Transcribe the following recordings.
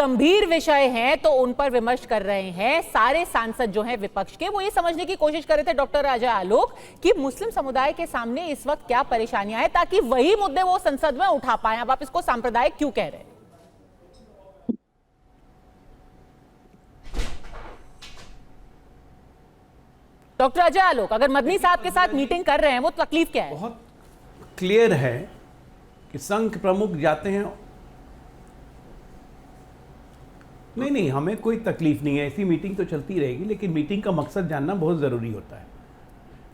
गंभीर विषय हैं तो उन पर विमर्श कर रहे हैं। सारे सांसद जो हैं विपक्ष के, वो ये समझने की कोशिश कर रहे थे डॉक्टर अजय आलोक कि मुस्लिम समुदाय के सामने इस वक्त क्या परेशानियां हैं, ताकि वही मुद्दे वो संसद में उठा पाए। अब आप इसको सांप्रदायिक क्यों कह रहे हैं? डॉक्टर अजय आलोक, अगर मदनी साहब के साथ मीटिंग कर रहे हैं, वो तकलीफ क्या है? बहुत क्लियर है कि संघ प्रमुख जाते हैं। नहीं, हमें कोई तकलीफ नहीं है, ऐसी मीटिंग तो चलती रहेगी, लेकिन मीटिंग का मकसद जानना बहुत ज़रूरी होता है।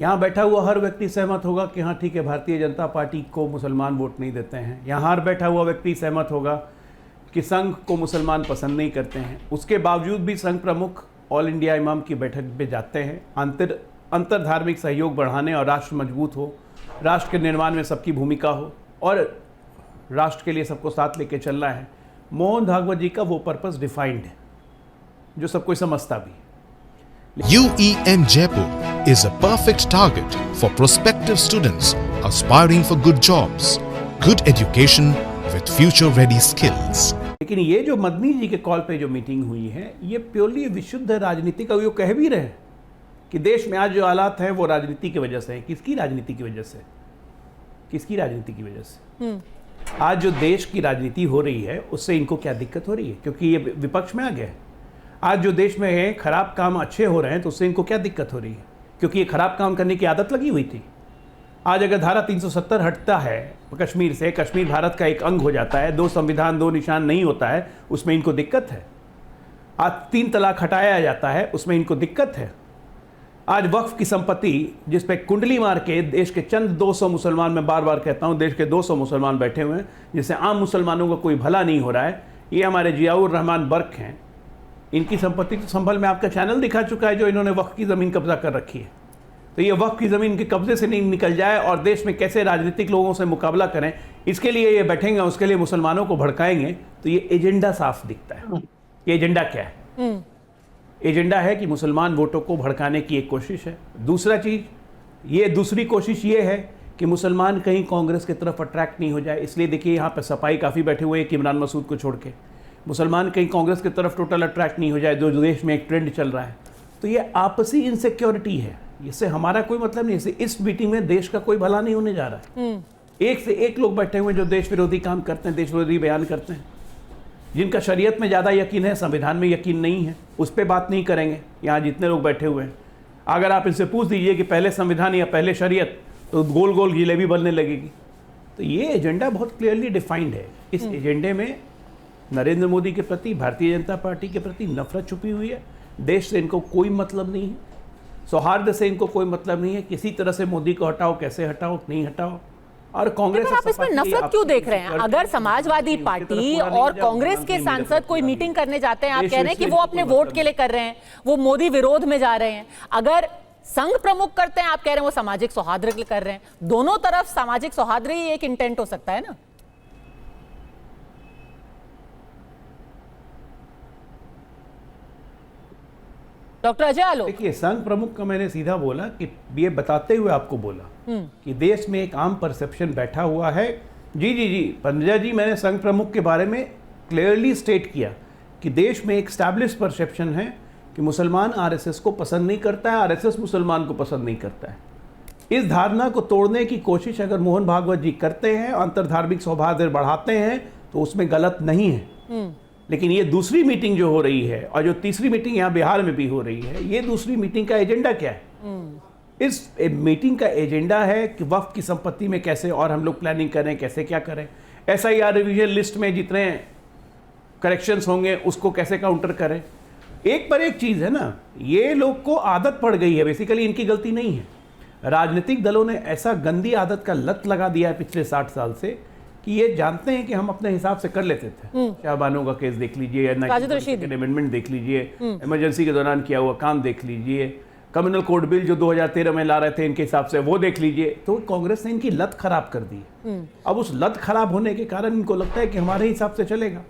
यहाँ बैठा हुआ हर व्यक्ति सहमत होगा कि हाँ ठीक है, भारतीय जनता पार्टी को मुसलमान वोट नहीं देते हैं। यहाँ हर बैठा हुआ व्यक्ति सहमत होगा कि संघ को मुसलमान पसंद नहीं करते हैं। उसके बावजूद भी संघ प्रमुख ऑल इंडिया इमाम की बैठक पे जाते हैं। अंतर धार्मिक सहयोग बढ़ाने और राष्ट्र मजबूत हो, राष्ट्र के निर्माण में सबकी भूमिका हो और राष्ट्र के लिए सबको साथ लेके चलना है। मोहन भागवत जी का वो पर्पस डिफाइंड है जो सब कोई समझता भी। UEM Jaipur is a perfect target for prospective students aspiring for good jobs, good education with future-ready skills. लेकिन ये जो मदनी जी के कॉल पे जो मीटिंग हुई है, ये प्योरली विशुद्ध राजनीति का, वो कह भी रहे हैं कि देश में आज जो हालात हैं वो राजनीति की वजह से है। किसकी राजनीति की वजह से? किसकी राजनीति की वजह से? आज जो देश की राजनीति हो रही है उससे इनको क्या दिक्कत हो रही है? क्योंकि ये विपक्ष में आ गए। आज जो देश में है खराब काम अच्छे हो रहे हैं तो उससे इनको क्या दिक्कत हो रही है? क्योंकि ये खराब काम करने की आदत लगी हुई थी। आज अगर धारा 370 हटता है कश्मीर से, कश्मीर भारत का एक अंग हो जाता है, 2 संविधान 2 निशान नहीं होता है, उसमें इनको दिक्कत है। आज 3 तलाक हटाया जाता है, उसमें इनको दिक्कत है। आज वक्फ की संपत्ति जिस पे कुंडली मार के देश के चंद 200 मुसलमान, मैं बार बार कहता हूँ देश के 200 मुसलमान बैठे हुए हैं, जिससे आम मुसलमानों का कोई भला नहीं हो रहा है। ये हमारे जियाउर रहमान बर्क हैं, इनकी संपत्ति तो संभल में आपका चैनल दिखा चुका है, जो इन्होंने वक्फ की ज़मीन कब्जा कर रखी है। तो ये वक्फ की ज़मीन के कब्जे से नहीं निकल जाए और देश में कैसे राजनीतिक लोगों से मुकाबला करें, इसके लिए ये बैठेंगे, उसके लिए मुसलमानों को भड़काएंगे। तो ये एजेंडा साफ दिखता है। ये एजेंडा क्या है? एजेंडा है कि मुसलमान वोटों को भड़काने की एक कोशिश है। दूसरी कोशिश ये है कि मुसलमान कहीं कांग्रेस की तरफ अट्रैक्ट नहीं हो जाए। इसलिए देखिए यहाँ पे सपाई काफ़ी बैठे हुए हैं कि इमरान मसूद को छोड़ के मुसलमान कहीं कांग्रेस की तरफ टोटल अट्रैक्ट नहीं हो जाए, जो देश में एक ट्रेंड चल रहा है। तो ये आपसी इनसिक्योरिटी है, इससे हमारा कोई मतलब नहीं। इससे इस मीटिंग में देश का कोई भला नहीं होने जा रहा है। एक से एक लोग बैठे हुए हैं जो देश विरोधी काम करते हैं, देश विरोधी बयान करते हैं, जिनका शरीयत में ज़्यादा यकीन है, संविधान में यकीन नहीं है। उस पर बात नहीं करेंगे यहाँ जितने लोग बैठे हुए हैं। अगर आप इनसे पूछ दीजिए कि पहले संविधान या पहले शरीयत, तो गोल गोल जिलेबी बनने लगेगी। तो ये एजेंडा बहुत क्लियरली डिफाइंड है। इस एजेंडे में नरेंद्र मोदी के प्रति, भारतीय जनता पार्टी के प्रति नफरत छुपी हुई है। देश से इनको कोई मतलब नहीं है, सौहार्द से इनको कोई मतलब नहीं है। किसी तरह से मोदी को हटाओ, कैसे हटाओ, नहीं हटाओ। और कांग्रेस, आप इसमें नफरत क्यों देख रहे हैं? अगर समाजवादी पार्टी और कांग्रेस के सांसद कोई मीटिंग करने जाते हैं, आप कह रहे हैं कि वो अपने वोट के लिए कर रहे हैं, वो मोदी विरोध में जा रहे हैं। अगर संघ प्रमुख करते हैं, आप कह रहे हैं वो सामाजिक सौहार्द के लिए कर रहे हैं। दोनों तरफ सामाजिक सौहार्द ही एक इंटेंट हो सकता है ना। डॉक्टर अजय आलोक, देखिए संघ प्रमुख का मैंने सीधा बोला कि ये बताते हुए आपको बोला कि देश में एक आम परसेप्शन बैठा हुआ है। जी पंजा जी, मैंने संघ प्रमुख के बारे में क्लियरली स्टेट किया कि देश में एक स्टैब्लिश परसेप्शन है कि मुसलमान आरएसएस को पसंद नहीं करता है, आरएसएस मुसलमान को पसंद नहीं करता है। इस धारणा को तोड़ने की कोशिश अगर मोहन भागवत जी करते हैं, अंतर्धार्मिक सौहार्द बढ़ाते हैं, तो उसमें गलत नहीं है। लेकिन ये दूसरी मीटिंग जो हो रही है और जो तीसरी मीटिंग यहाँ बिहार में भी हो रही है, ये दूसरी मीटिंग का एजेंडा क्या है? इस मीटिंग का एजेंडा है कि वक्फ की संपत्ति में कैसे और हम लोग प्लानिंग करें, कैसे क्या करें, SIR रिवीजन लिस्ट में जितने करेक्शंस होंगे उसको कैसे काउंटर करें। एक पर एक चीज़ है ना, ये लोग को आदत पड़ गई है, बेसिकली इनकी गलती नहीं है। राजनीतिक दलों ने ऐसा गंदी आदत का लत लगा दिया है पिछले 60 साल से कि ये जानते हैं कि हम अपने हिसाब से कर लेते थे। शाहबानो का केस देख लीजिए, अमेंडमेंट देख लीजिए, इमरजेंसी के दौरान किया हुआ काम देख लीजिए, कम्युनल कोड बिल जो 2013 में ला रहे थे इनके हिसाब से, वो देख लीजिए। तो कांग्रेस ने इनकी लत खराब कर दी। अब उस लत खराब होने के कारण इनको लगता है कि हमारे हिसाब से चलेगा।